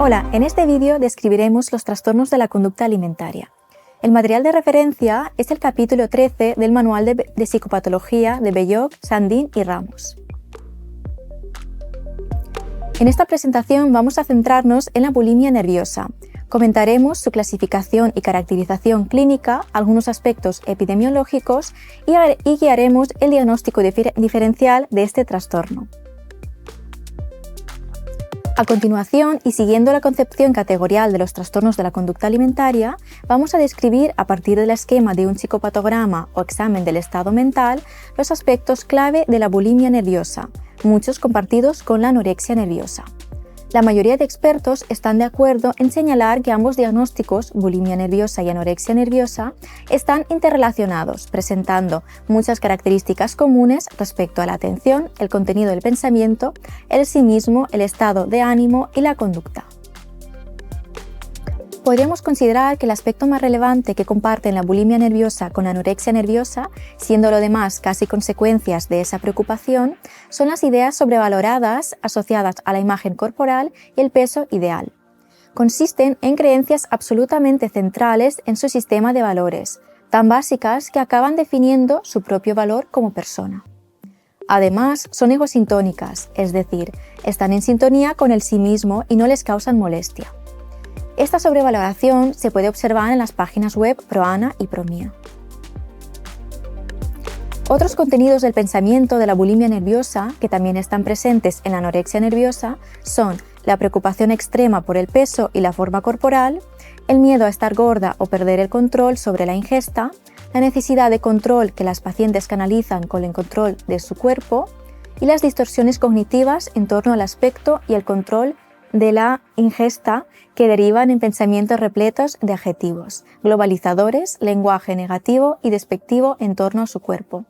Hola, en este vídeo describiremos los trastornos de la conducta alimentaria. El material de referencia es el capítulo 13 del Manual de Psicopatología de Belloc, Sandin y Ramos. En esta presentación vamos a centrarnos en la bulimia nerviosa. Comentaremos su clasificación y caracterización clínica, algunos aspectos epidemiológicos y guiaremos el diagnóstico diferencial de este trastorno. A continuación, y siguiendo la concepción categorial de los trastornos de la conducta alimentaria, vamos a describir a partir del esquema de un psicopatograma o examen del estado mental los aspectos clave de la bulimia nerviosa, muchos compartidos con la anorexia nerviosa. La mayoría de expertos están de acuerdo en señalar que ambos diagnósticos, bulimia nerviosa y anorexia nerviosa, están interrelacionados, presentando muchas características comunes respecto a la atención, el contenido del pensamiento, el sí mismo, el estado de ánimo y la conducta. Podríamos considerar que el aspecto más relevante que comparten la bulimia nerviosa con la anorexia nerviosa, siendo lo demás casi consecuencias de esa preocupación, son las ideas sobrevaloradas asociadas a la imagen corporal y el peso ideal. Consisten en creencias absolutamente centrales en su sistema de valores, tan básicas que acaban definiendo su propio valor como persona. Además, son egosintónicas, es decir, están en sintonía con el sí mismo y no les causan molestia. Esta sobrevaloración se puede observar en las páginas web ProAna y ProMía. Otros contenidos del pensamiento de la bulimia nerviosa, que también están presentes en la anorexia nerviosa, son la preocupación extrema por el peso y la forma corporal, el miedo a estar gorda o perder el control sobre la ingesta, la necesidad de control que las pacientes canalizan con el control de su cuerpo y las distorsiones cognitivas en torno al aspecto y el control de la ingesta que derivan en pensamientos repletos de adjetivos, globalizadores, lenguaje negativo y despectivo en torno a su cuerpo.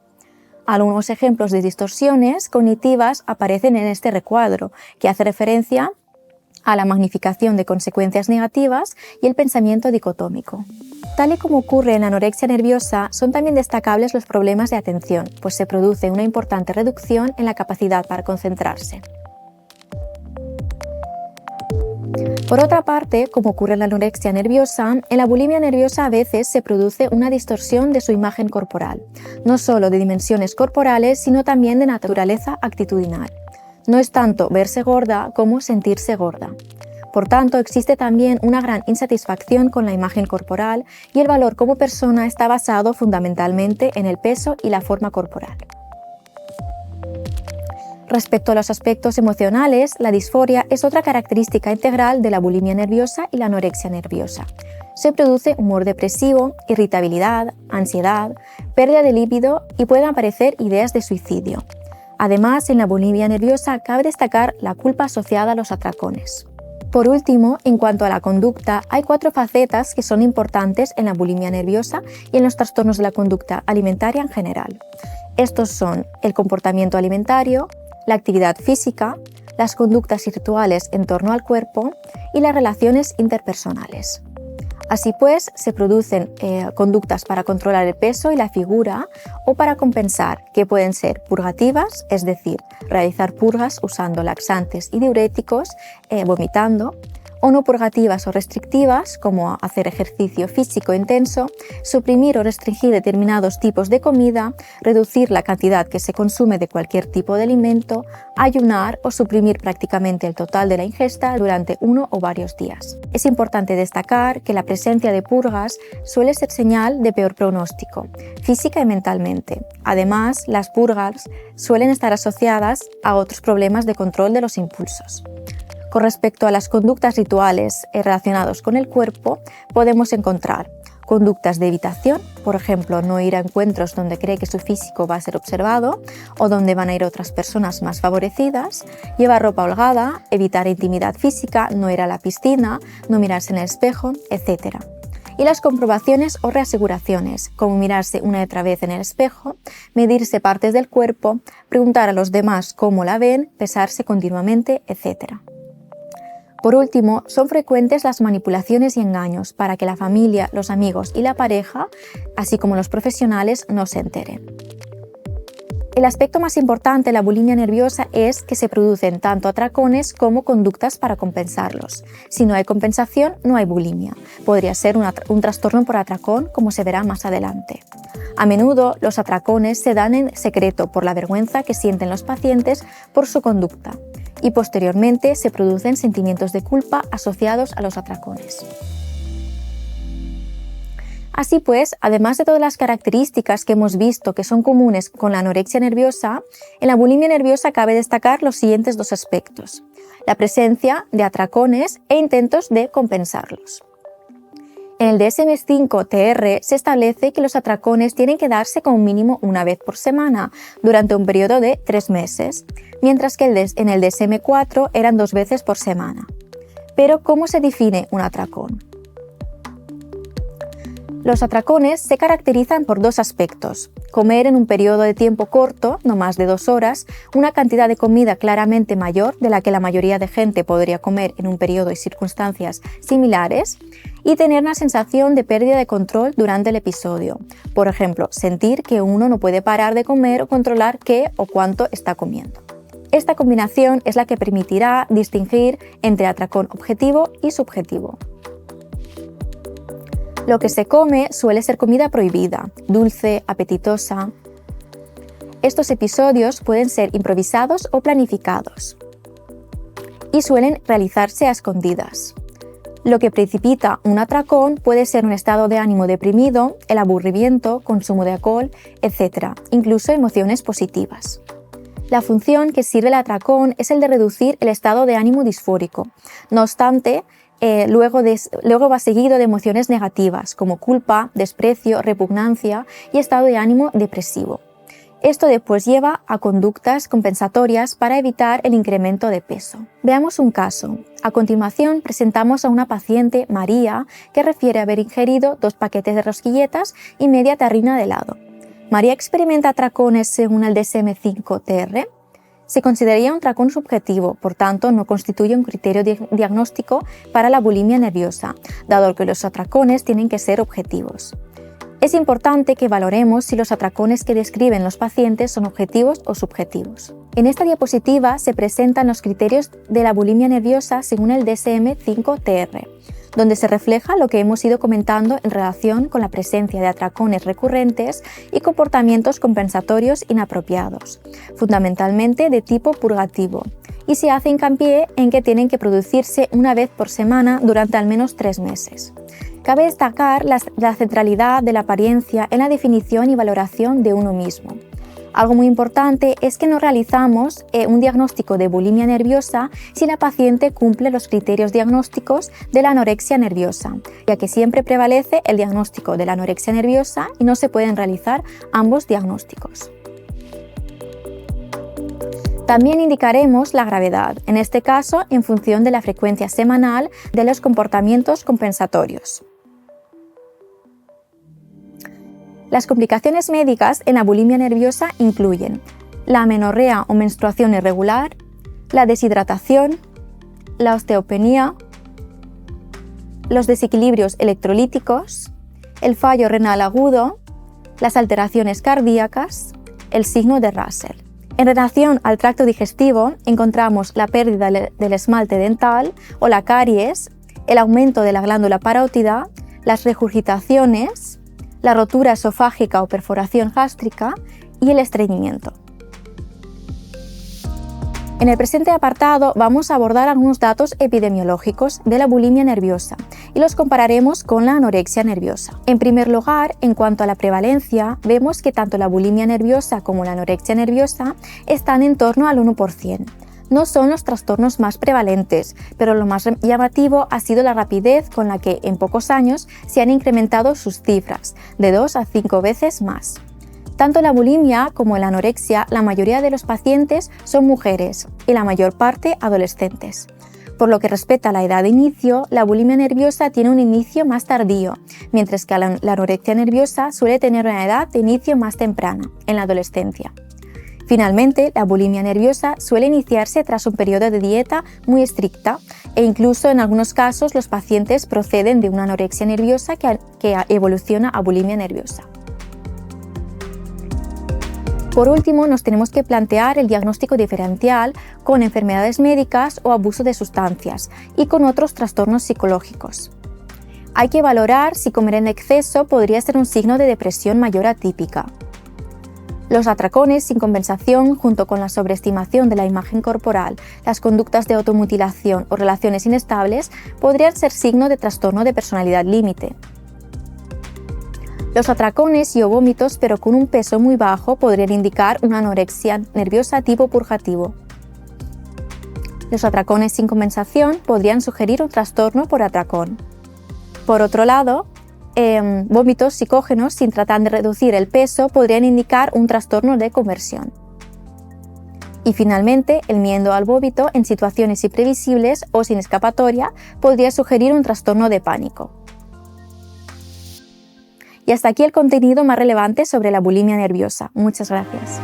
Algunos ejemplos de distorsiones cognitivas aparecen en este recuadro, que hace referencia a la magnificación de consecuencias negativas y el pensamiento dicotómico. Tal y como ocurre en la anorexia nerviosa, son también destacables los problemas de atención, pues se produce una importante reducción en la capacidad para concentrarse. Por otra parte, como ocurre en la anorexia nerviosa, en la bulimia nerviosa a veces se produce una distorsión de su imagen corporal, no solo de dimensiones corporales, sino también de naturaleza actitudinal. No es tanto verse gorda como sentirse gorda. Por tanto, existe también una gran insatisfacción con la imagen corporal y el valor como persona está basado fundamentalmente en el peso y la forma corporal. Respecto a los aspectos emocionales, la disforia es otra característica integral de la bulimia nerviosa y la anorexia nerviosa. Se produce humor depresivo, irritabilidad, ansiedad, pérdida de líbido y pueden aparecer ideas de suicidio. Además, en la bulimia nerviosa cabe destacar la culpa asociada a los atracones. Por último, en cuanto a la conducta, hay 4 facetas que son importantes en la bulimia nerviosa y en los trastornos de la conducta alimentaria en general. Estos son el comportamiento alimentario, la actividad física, las conductas y rituales en torno al cuerpo y las relaciones interpersonales. Así pues, se producen conductas para controlar el peso y la figura o para compensar, que pueden ser purgativas, es decir, realizar purgas usando laxantes y diuréticos, vomitando, o no purgativas o restrictivas, como hacer ejercicio físico intenso, suprimir o restringir determinados tipos de comida, reducir la cantidad que se consume de cualquier tipo de alimento, ayunar o suprimir prácticamente el total de la ingesta durante uno o varios días. Es importante destacar que la presencia de purgas suele ser señal de peor pronóstico, física y mentalmente. Además, las purgas suelen estar asociadas a otros problemas de control de los impulsos. Con respecto a las conductas rituales relacionadas con el cuerpo, podemos encontrar conductas de evitación, por ejemplo, no ir a encuentros donde cree que su físico va a ser observado o donde van a ir otras personas más favorecidas, llevar ropa holgada, evitar intimidad física, no ir a la piscina, no mirarse en el espejo, etc. Y las comprobaciones o reaseguraciones, como mirarse una y otra vez en el espejo, medirse partes del cuerpo, preguntar a los demás cómo la ven, pesarse continuamente, etc. Por último, son frecuentes las manipulaciones y engaños para que la familia, los amigos y la pareja, así como los profesionales, no se enteren. El aspecto más importante de la bulimia nerviosa es que se producen tanto atracones como conductas para compensarlos. Si no hay compensación, no hay bulimia. Podría ser un trastorno por atracón, como se verá más adelante. A menudo, los atracones se dan en secreto por la vergüenza que sienten los pacientes por su conducta y posteriormente se producen sentimientos de culpa asociados a los atracones. Así pues, además de todas las características que hemos visto que son comunes con la anorexia nerviosa, en la bulimia nerviosa cabe destacar los siguientes dos aspectos: la presencia de atracones e intentos de compensarlos. En el DSM-5-TR se establece que los atracones tienen que darse como mínimo una vez por semana durante un periodo de 3 meses, mientras que en el DSM-4 eran 2 veces por semana. Pero, ¿cómo se define un atracón? Los atracones se caracterizan por dos aspectos: comer en un periodo de tiempo corto, no más de 2 horas, una cantidad de comida claramente mayor de la que la mayoría de gente podría comer en un periodo y circunstancias similares, y tener una sensación de pérdida de control durante el episodio. Por ejemplo, sentir que uno no puede parar de comer o controlar qué o cuánto está comiendo. Esta combinación es la que permitirá distinguir entre atracón objetivo y subjetivo. Lo que se come suele ser comida prohibida, dulce, apetitosa. Estos episodios pueden ser improvisados o planificados y suelen realizarse a escondidas. Lo que precipita un atracón puede ser un estado de ánimo deprimido, el aburrimiento, consumo de alcohol, etc., incluso emociones positivas. La función que sirve el atracón es el de reducir el estado de ánimo disfórico. No obstante, luego va seguido de emociones negativas como culpa, desprecio, repugnancia y estado de ánimo depresivo. Esto después lleva a conductas compensatorias para evitar el incremento de peso. Veamos un caso. A continuación presentamos a una paciente, María, que refiere haber ingerido 2 paquetes de rosquilletas y media tarrina de helado. ¿María experimenta atracones según el DSM-5-TR? Se consideraría un atracón subjetivo, por tanto no constituye un criterio diagnóstico para la bulimia nerviosa, dado que los atracones tienen que ser objetivos. Es importante que valoremos si los atracones que describen los pacientes son objetivos o subjetivos. En esta diapositiva se presentan los criterios de la bulimia nerviosa según el DSM-5-TR, donde se refleja lo que hemos ido comentando en relación con la presencia de atracones recurrentes y comportamientos compensatorios inapropiados, fundamentalmente de tipo purgativo, y se hace hincapié en que tienen que producirse una vez por semana durante al menos 3 meses. Cabe destacar la centralidad de la apariencia en la definición y valoración de uno mismo. Algo muy importante es que no realizamos un diagnóstico de bulimia nerviosa si la paciente cumple los criterios diagnósticos de la anorexia nerviosa, ya que siempre prevalece el diagnóstico de la anorexia nerviosa y no se pueden realizar ambos diagnósticos. También indicaremos la gravedad, en este caso en función de la frecuencia semanal de los comportamientos compensatorios. Las complicaciones médicas en la bulimia nerviosa incluyen la amenorrea o menstruación irregular, la deshidratación, la osteopenia, los desequilibrios electrolíticos, el fallo renal agudo, las alteraciones cardíacas, el signo de Russell. En relación al tracto digestivo encontramos la pérdida del esmalte dental o la caries, el aumento de la glándula parótida, las regurgitaciones, la rotura esofágica o perforación gástrica y el estreñimiento. En el presente apartado vamos a abordar algunos datos epidemiológicos de la bulimia nerviosa y los compararemos con la anorexia nerviosa. En primer lugar, en cuanto a la prevalencia, vemos que tanto la bulimia nerviosa como la anorexia nerviosa están en torno al 1%. No son los trastornos más prevalentes, pero lo más llamativo ha sido la rapidez con la que en pocos años se han incrementado sus cifras, de 2 a 5 veces más. Tanto la bulimia como la anorexia, la mayoría de los pacientes son mujeres y la mayor parte adolescentes. Por lo que respecta a la edad de inicio, la bulimia nerviosa tiene un inicio más tardío, mientras que la anorexia nerviosa suele tener una edad de inicio más temprana, en la adolescencia. Finalmente, la bulimia nerviosa suele iniciarse tras un periodo de dieta muy estricta e incluso en algunos casos los pacientes proceden de una anorexia nerviosa que evoluciona a bulimia nerviosa. Por último, nos tenemos que plantear el diagnóstico diferencial con enfermedades médicas o abuso de sustancias y con otros trastornos psicológicos. Hay que valorar si comer en exceso podría ser un signo de depresión mayor atípica. Los atracones sin compensación, junto con la sobreestimación de la imagen corporal, las conductas de automutilación o relaciones inestables, podrían ser signo de trastorno de personalidad límite. Los atracones y o vómitos, pero con un peso muy bajo, podrían indicar una anorexia nerviosa tipo purgativo. Los atracones sin compensación podrían sugerir un trastorno por atracón. Por otro lado, vómitos psicógenos sin tratar de reducir el peso podrían indicar un trastorno de conversión. Y finalmente, el miedo al vómito en situaciones imprevisibles o sin escapatoria podría sugerir un trastorno de pánico. Y hasta aquí el contenido más relevante sobre la bulimia nerviosa. Muchas gracias.